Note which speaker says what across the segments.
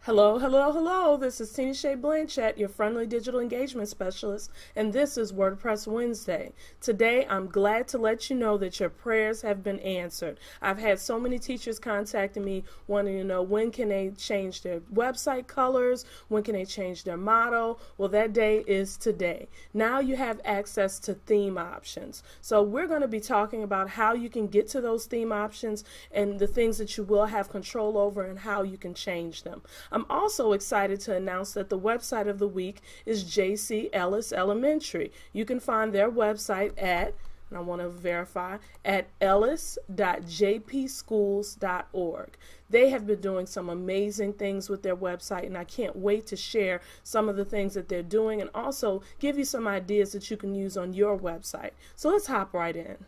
Speaker 1: Hello, hello, hello. This is Tina Shea Blanchett, your friendly digital engagement specialist, and this is WordPress Wednesday. Today, I'm glad to let you know that your prayers have been answered. I've had so many teachers contacting me wanting to know when can they change their website colors, when can they change their motto. Well, that day is today. Now you have access to theme options. So we're going to be talking about how you can get to those theme options and the things that you will have control over and how you can change them. I'm also excited to announce that the website of the week is J.C. Ellis Elementary. You can find their website at, and I want to verify, at ellis.jpschools.org. They have been doing some amazing things with their website, and I can't wait to share some of the things that they're doing and also give you some ideas that you can use on your website. So let's hop right in.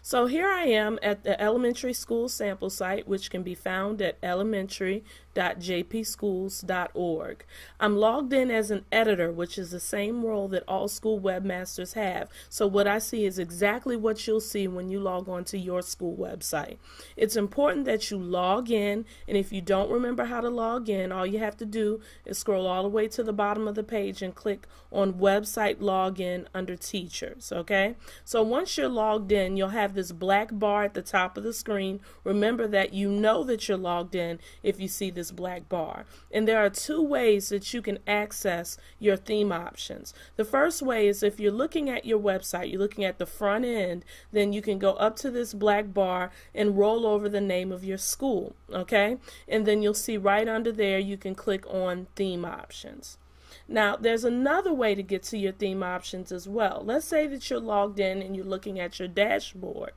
Speaker 1: So here I am at the elementary school sample site, which can be found at elementary.jpschools.org. I'm logged in as an editor, which is the same role that all school webmasters have. So what I see is exactly what you'll see when you log on to your school website. It's important that you log in, and if you don't remember how to log in, all you have to do is scroll all the way to the bottom of the page and click on Website Login under Teachers, okay? So once you're logged in, you'll have this black bar at the top of the screen. Remember that you know that you're logged in if you see this black bar. And there are two ways that you can access your theme options. The first way is if you're looking at your website, you're looking at the front end, then you can go up to this black bar and roll over the name of your school, okay? And then you'll see right under there you can click on theme options. Now, there's another way to get to your theme options as well. Let's say that you're logged in and you're looking at your dashboard.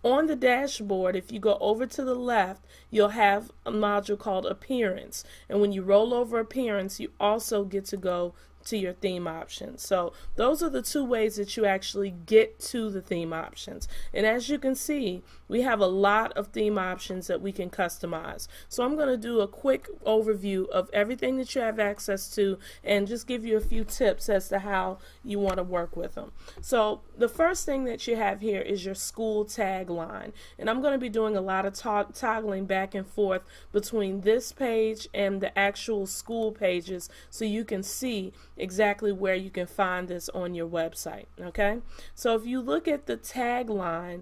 Speaker 1: On the dashboard, if you go over to the left, you'll have a module called Appearance. And when you roll over Appearance, you also get to go to your theme options. So those are the two ways that you actually get to the theme options. And as you can see, we have a lot of theme options that we can customize. So I'm going to do a quick overview of everything that you have access to and just give you a few tips as to how you want to work with them. So the first thing that you have here is your school tagline. And I'm going to be doing a lot of toggling back and forth between this page and the actual school pages so you can see exactly where you can find this on your website, okay? So if you look at the tagline,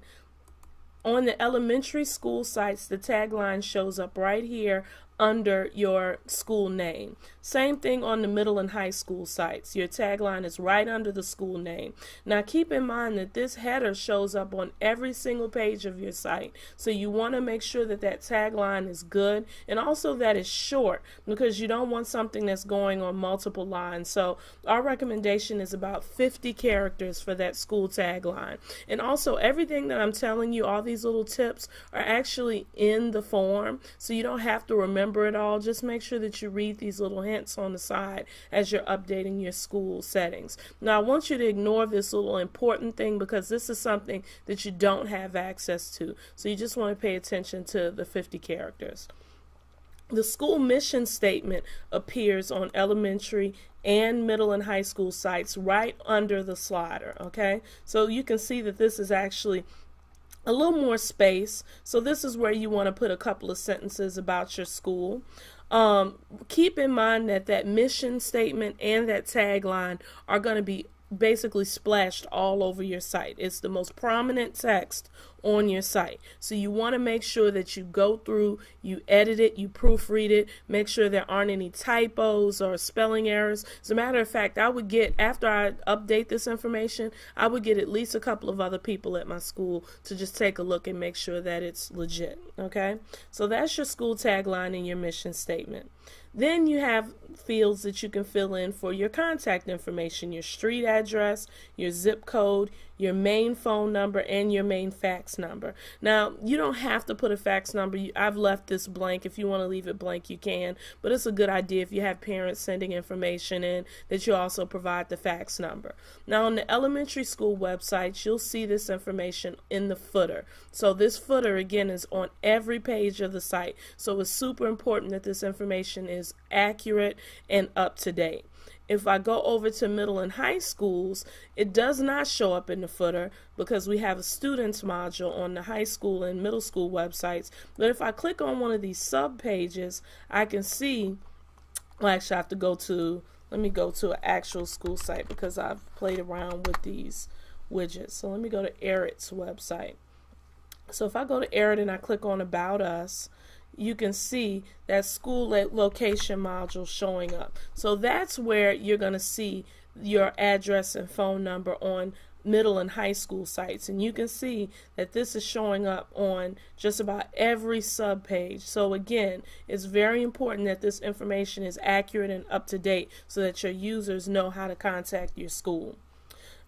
Speaker 1: on the elementary school sites, the tagline shows up right here under your school name. Same thing on the middle and high school sites. Your tagline is right under the school name. Now keep in mind that this header shows up on every single page of your site. So you want to make sure that that tagline is good and also that it's short because you don't want something that's going on multiple lines. So our recommendation is about 50 characters for that school tagline. And also everything that I'm telling you, all these little tips are actually in the form. So you don't have to remember it all. Just make sure that you read these little hints on the side as you're updating your school settings. Now I want you to ignore this little important thing because this is something that you don't have access to. So you just want to pay attention to the 50 characters. The school mission statement appears on elementary and middle and high school sites right under the slider, okay? So you can see that this is actually a little more space. So this is where you want to put a couple of sentences about your school. Keep in mind that that mission statement and that tagline are going to be basically splashed all over your site. It's the most prominent text on your site. So you want to make sure that you go through, you edit it, you proofread it, make sure there aren't any typos or spelling errors. As a matter of fact, I would get, after I update this information, I would get at least a couple of other people at my school to just take a look and make sure that it's legit, okay? So that's your school tagline and your mission statement. Then you have fields that you can fill in for your contact information, your street address, your zip code, your main phone number, and your main fax number. Now, you don't have to put a fax number. I've left this blank. If you want to leave it blank, you can. But it's a good idea if you have parents sending information in that you also provide the fax number. Now, on the elementary school websites, you'll see this information in the footer. So this footer, again, is on every page of the site. So it's super important that this information is accurate and up to date. If I go over to middle and high schools, it does not show up in the footer because we have a students module on the high school and middle school websites. But if I click on one of these sub pages, I can see, well, actually I have to go to, let me go to an actual school site because I've played around with these widgets. So let me go to Eric's website. So if I go to Eric and I click on About Us, you can see that school location module showing up. So that's where you're going to see your address and phone number on middle and high school sites. And you can see that this is showing up on just about every sub page. So again, it's very important that this information is accurate and up to date so that your users know how to contact your school.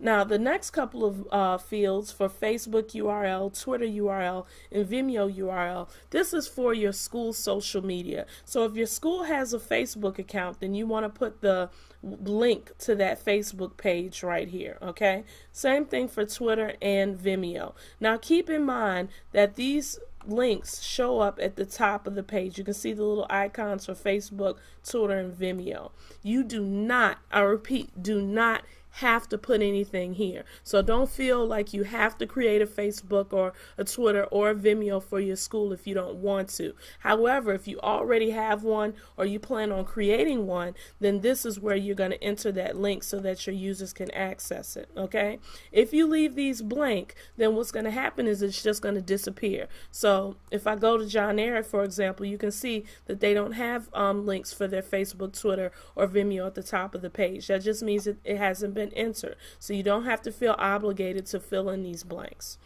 Speaker 1: Now, the next couple of fields for Facebook URL, Twitter URL, and Vimeo URL, this is for your school social media. So if your school has a Facebook account, then you want to put the link to that Facebook page right here, okay? Same thing for Twitter and Vimeo. Now, keep in mind that these links show up at the top of the page. You can see the little icons for Facebook, Twitter, and Vimeo. You do not, I repeat, do not have to put anything here. So don't feel like you have to create a Facebook or a Twitter or a Vimeo for your school if you don't want to. However, if you already have one or you plan on creating one, then this is where you're going to enter that link so that your users can access it, okay? If you leave these blank, then what's going to happen is it's just going to disappear. So if I go to John Eric, for example, you can see that they don't have links for their Facebook, Twitter, or Vimeo at the top of the page. That just means it hasn't been entered. So you don't have to feel obligated to fill in these blanks.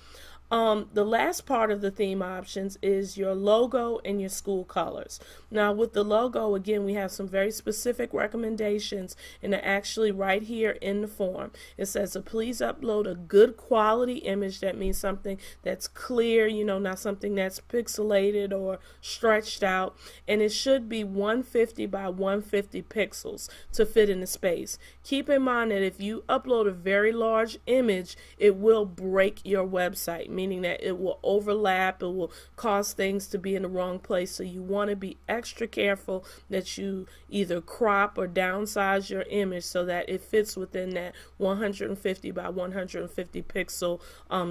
Speaker 1: The last part of the theme options is your logo and your school colors. Now with the logo, again, we have some very specific recommendations, and they're actually right here in the form. It says, please upload a good quality image. That means something that's clear, you know, not something that's pixelated or stretched out, and it should be 150 by 150 pixels to fit in the space. Keep in mind that if you upload a very large image, it will break your website, meaning that it will overlap, it will cause things to be in the wrong place. So you want to be extra careful that you either crop or downsize your image so that it fits within that 150 by 150 pixel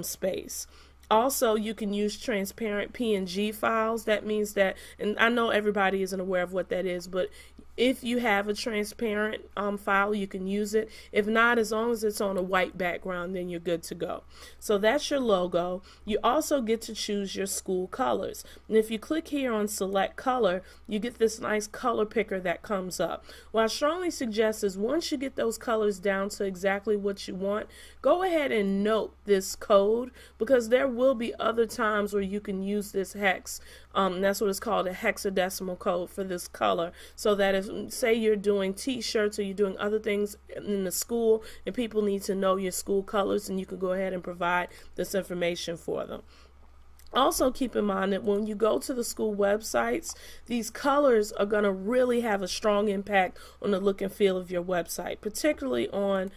Speaker 1: space. Also, you can use transparent PNG files. That means that, and I know everybody isn't aware of what that is, but if you have a transparent file, you can use it. If not, as long as it's on a white background, then you're good to go. So that's your logo. You also get to choose your school colors. And if you click here on select color, you get this nice color picker that comes up. What I strongly suggest is once you get those colors down to exactly what you want, go ahead and note this code, because there will be other times where you can use this hex. That's what it's called, a hexadecimal code for this color, so that if, say, you're doing t-shirts or you're doing other things in the school and people need to know your school colors, and you can go ahead and provide this information for them. Also keep in mind that when you go to the school websites, these colors are going to really have a strong impact on the look and feel of your website, particularly on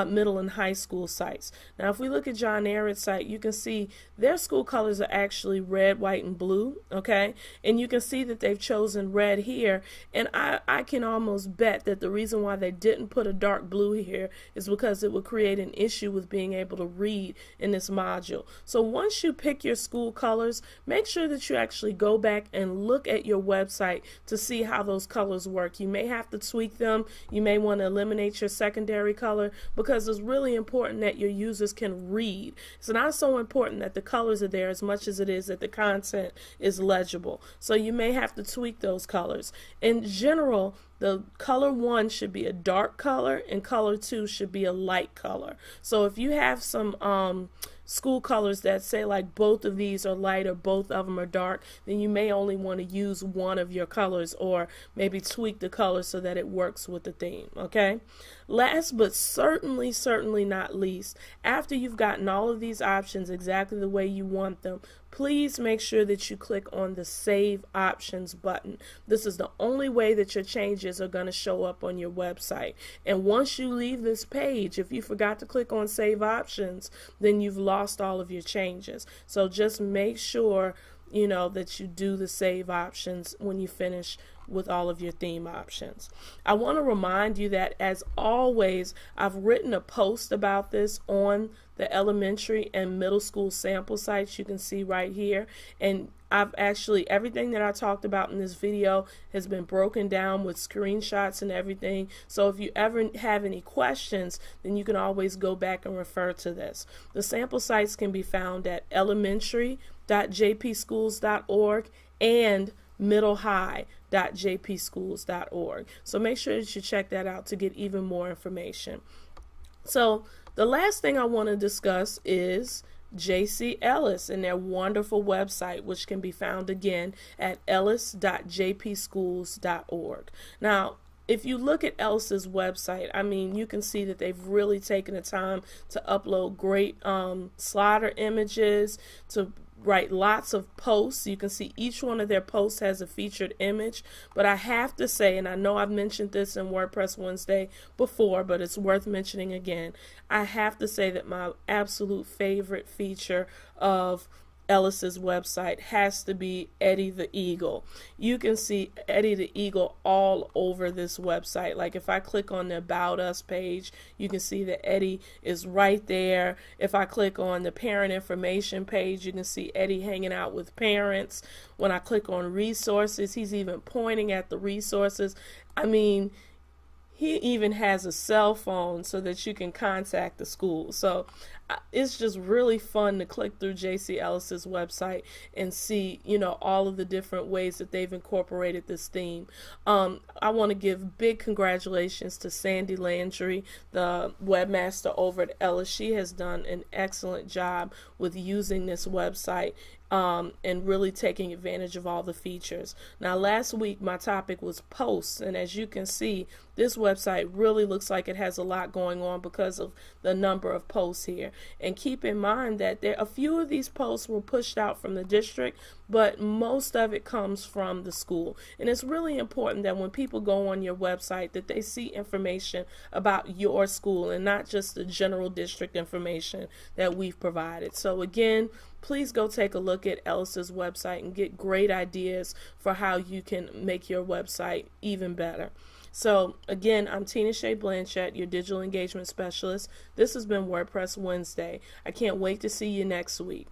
Speaker 1: middle and high school sites. Now if we look at John Eric's site, you can see their school colors are actually red, white, and blue, okay? And you can see that they've chosen red here, and I can almost bet that the reason why they didn't put a dark blue here is because it would create an issue with being able to read in this module. So once you pick your school colors, make sure that you actually go back and look at your website to see how those colors work. You may have to tweak them. You may want to eliminate your secondary color, because it's really important that your users can read. It's not so important that the colors are there as much as it is that the content is legible. So you may have to tweak those colors. In general, the color 1 should be a dark color and color 2 should be a light color. So if you have some school colors that say like both of these are light or both of them are dark, then you may only want to use one of your colors, or maybe tweak the color so that it works with the theme, okay? Last but certainly not least, after you've gotten all of these options exactly the way you want them, please make sure that you click on the Save Options button. This is the only way that your changes are going to show up on your website. And once you leave this page, if you forgot to click on Save Options, then you've lost all of your changes. So just make sure that you do the save options when you finish with all of your theme options. I want to remind you that, as always, I've written a post about this on the elementary and middle school sample sites you can see right here, and I've actually, everything that I talked about in this video has been broken down with screenshots and everything. So if you ever have any questions, then you can always go back and refer to this. The sample sites can be found at elementary.jpschools.org and middlehigh.jpschools.org. So make sure that you check that out to get even more information. So the last thing I want to discuss is J.C. Ellis and their wonderful website, which can be found again at ellis.jpschools.org. Now, if you look at Ellis's website, I mean, you can see that they've really taken the time to upload great slider images, to write lots of posts. You can see each one of their posts has a featured image. But I have to say, and I know I've mentioned this in WordPress Wednesday before, but it's worth mentioning again, I have to say that my absolute favorite feature of Ellis's website has to be Eddie the Eagle. You can see Eddie the Eagle all over this website. Like if I click on the About Us page, you can see that Eddie is right there. If I click on the parent information page, you can see Eddie hanging out with parents. When I click on resources, he's even pointing at the resources. I mean, he even has a cell phone so that you can contact the school. So it's just really fun to click through J.C. Ellis's website and see, all of the different ways that they've incorporated this theme. I want to give big congratulations to Sandy Landry, the webmaster over at Ellis. She has done an excellent job with using this website and really taking advantage of all the features. Now, last week my topic was posts, and as you can see, this website really looks like it has a lot going on because of the number of posts here. And keep in mind that a few of these posts were pushed out from the district, but most of it comes from the school. And it's really important that when people go on your website that they see information about your school and not just the general district information that we've provided. So again, please go take a look at Ellis's website and get great ideas for how you can make your website even better. So again, I'm Tina Shea Blanchett, your digital engagement specialist. This has been WordPress Wednesday. I can't wait to see you next week.